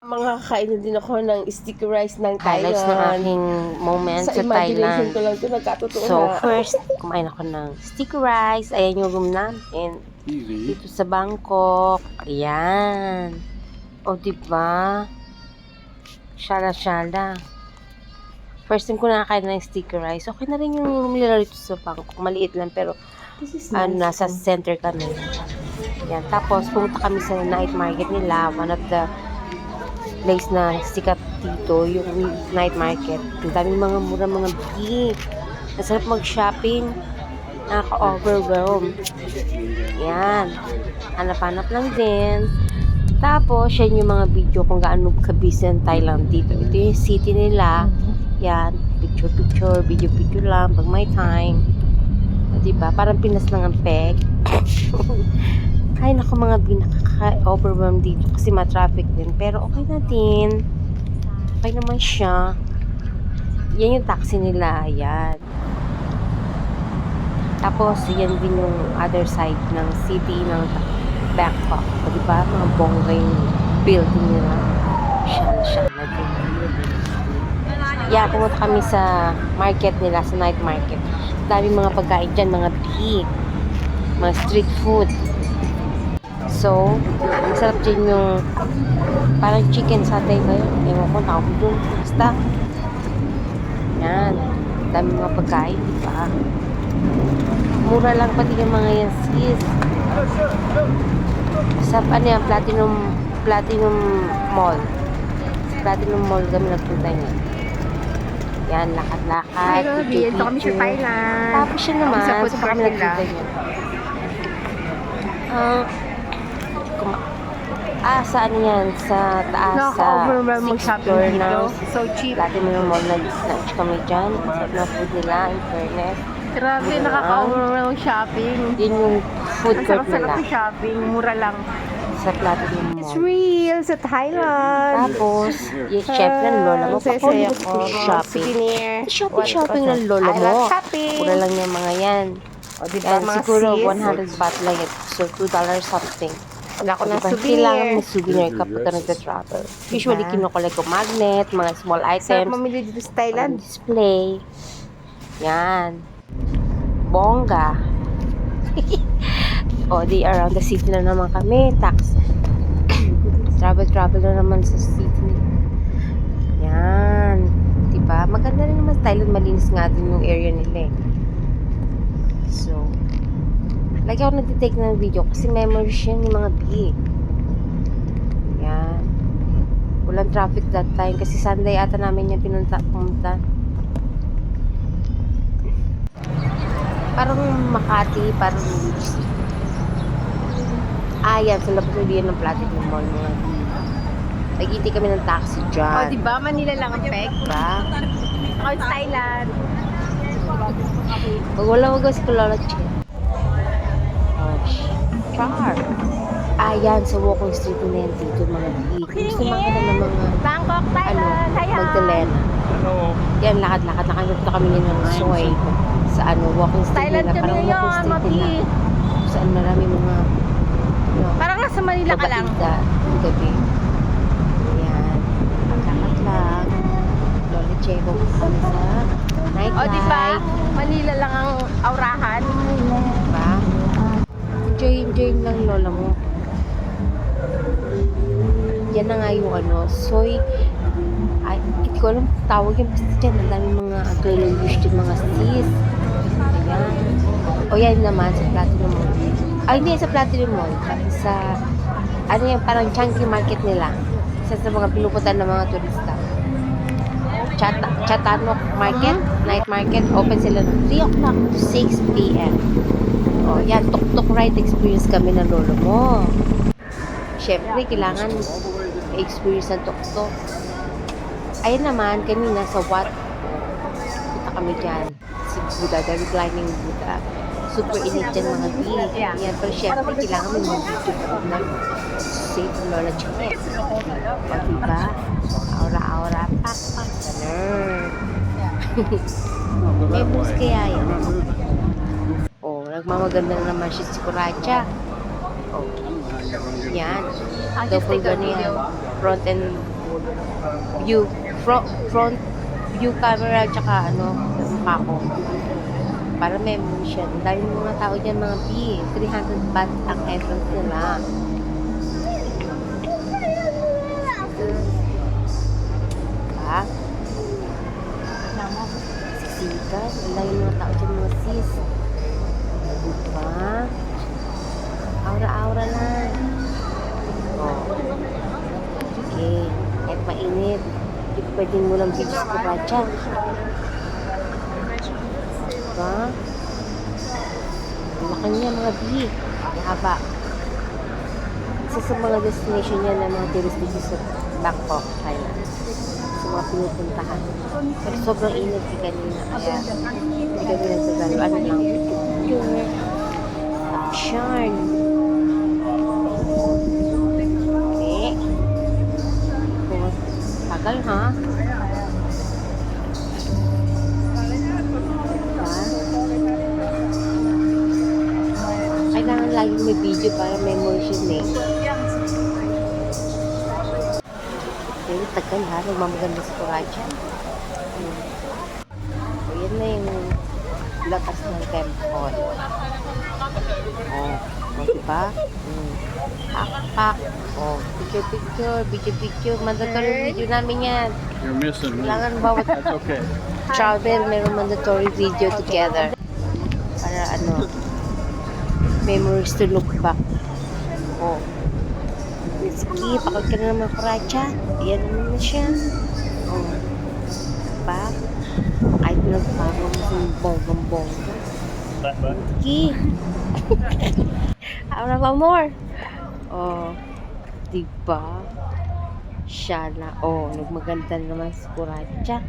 Mga kakain din ako ng sticky rice ng Highlights ng Thailand. aking moment Sa sa imagination Thailand. ko lang ito nagkatotoo So, na. first, kumain ako ng sticky rice. Ayan yung room namin. Dito sa Bangkok. Ayan. O, diba? Shala-shala. First time ko nakakain ng sticky rice. Okay na rin yung room nila dito sa Bangkok. Maliit lang, pero This is nice. nasa center kami. Yan. Tapos, pumunta kami sa night market nila. One of the place na sikat dito, yung night market. Ang daming mga mura mga bigi. Masarap mag-shopping. Nakaka-overwhelm. Yan. Hanap-hanap lang din. Tapos, yan yung mga video kung gaano ka-busy ang Thailand dito. Ito yung city nila. Yan. Picture-picture, video-video lang pag may time. Diba? Parang Pinas lang ang peg. Ay, naku mga nakaka-overwhelm dito kasi ma-traffic din. Pero okay na din. Okay naman siya. Yan yung taxi nila. Yan. Tapos, yan din yung other side ng city ng Bangkok. O, diba? Mga bongga yung building nila. Shala-shala din. Yeah, pumunta kami sa market nila, sa night market. Dami mga pagkain dyan, mga big. Mga street food. So, masarap din yung parang chicken satay ba yun? Ewan ko, tawag doon. Basta. Yan. Dami mga pagkain, di ba? Mura lang pati yung mga yan, sis. Sa ano yan, Platinum Mall. Sa Platinum Mall kami nagpunta niya. Yan, lakad-lakad. Dito kami sa Thailand. Tapos yun naman, Sa food sa court kami nila. nagpunta niya. Saan yan? Sa taas, sa Nakaka-overwhelm 6th mag-shopping floor dito. ng So cheap. Platinum Mall na lunch kami dyan. Sarap na food nila, in fairness. Grabe, Diba? nakaka-overwhelm shopping. Yun yung food Ang court sarap-sarap nila ng shopping. Mura lang. sa Platinum It's Mall. real sa Thailand. Tapos, syempre, ang lola mo, Sesaya papunta ko. ko shopping. Souvenir. Shopping ng lola I love mo. shopping. Mura lang yung mga yan. O, diba, Yan, mga siguro sis? 100 baht lang ito. So, $2 something. Wala ko ng Diba, kailangan souvenir. may souvenir kapag ka nagta-travel. Usually, kinukulay ko magnet, mga small Sarap items, mamili dito sa on Thailand. display. Yan. Bongga. O, di around the city na naman kami. Tax. Travel na naman sa city. Yan. Diba? Maganda rin naman sa Thailand. Malinis nga din yung area nila eh. So, lagi ako nagtitake ng video kasi memories yan yung mga big. Yan. Walang traffic that time kasi Sunday ata namin yung pumunta. Parang Makati, parang yan, sa labas ng Platinum Mall mga nag-iintay kami ng taxi O, dyan. diba? Manila lang ang peg. Diba? Ako sa Thailand. Pag wag si Kulala Che. Oh, char. Yan, sa walking street na yan dito, mga big. Gusto makita ng mga, Bangkok, Thailand. Magdalena. Yan, lakad-lakad na kami. Punta kami ng soy. Sa walking street Thailand nila. kami Parang ngayon, walking street Mapi. nila. Saan marami mga, Parang nasa Manila ka lang. babaida ng gabi. Yan. Lakad lang. Lola Che, pupunta kami sa nightlife. O, diba? Manila lang ang aurahan. Diba? Enjoy lang lola mo. Yan na nga yung soy. Ay, hindi ko alam kung tawag yung basta dyan. Ang dami mga girlish din mga sis. Ayan. O yan naman sa Platinum Mall. Ay, hindi sa Platinum Mall. Sa, yan, parang chunky market nila. Isa sa mga pinupuntan ng mga turista. Chatanok Market, night market, open sila ng 3 o'clock to 6 p.m. O, yan, tuk-tuk ride experience kami ng lolo mo. Siyempre, kailangan experience ng tuk-tuk. Ayun naman, kanina sa Wat, punta kami dyan. Si Buddha, the reclining Buddha. Super init dyan mga big. Yan, pero siyempre, kailangan may mga video pa rin na safe lola Che. O, diba? Aura-aura, pak-pak, ganun. May boost kaya yan. O, nagmamaganda na naman siya si Kuracha. O, yan. Double ganyan. Front and front view camera, tsaka ano, sa mukha ko. Para memory siya. Ang dami mga tao dyan, mga B. 300 baht ang entrance nila. Diba? Siksikan. Ang dami mga tao dyan, mga sis. Diba? Aura-aura lang. Oh. Okay. Kahit mainit. Hindi ko pwedeng walang videos ko ba dyan. Diba? Ang laki niya mga bi. Ang haba. Isa sa mga destination niya ng mga tourist dito sa Bangkok, Thailand. Sa mga pinupuntahan. Pero sobrang init kanina. Kaya hindi kami nagsagalo. Ano lang? Picture. Action. Okay. Tagal ha? Kailangan laging may video para memory siya eh. Okay, tagal ha. Nagmamaganda sa Kuracha. So, yan na yung lakas ng temple. Oh, diba? Pak. Oh, picture. Mandatory video namin yan. You're missing me. Kailangan bawat That's okay. travel, meron mandatory video together. Para ano, memories to look back. Oh. Sige, pakot ka na naman Kuracha. Ayan naman na siya. Oh. Diba? Kahit pinagpapang mo sa bonggang-bongga. Sige. Aura pa more. Oh. Diba? Siya na. Oh, nagmaganda naman si Kuracha.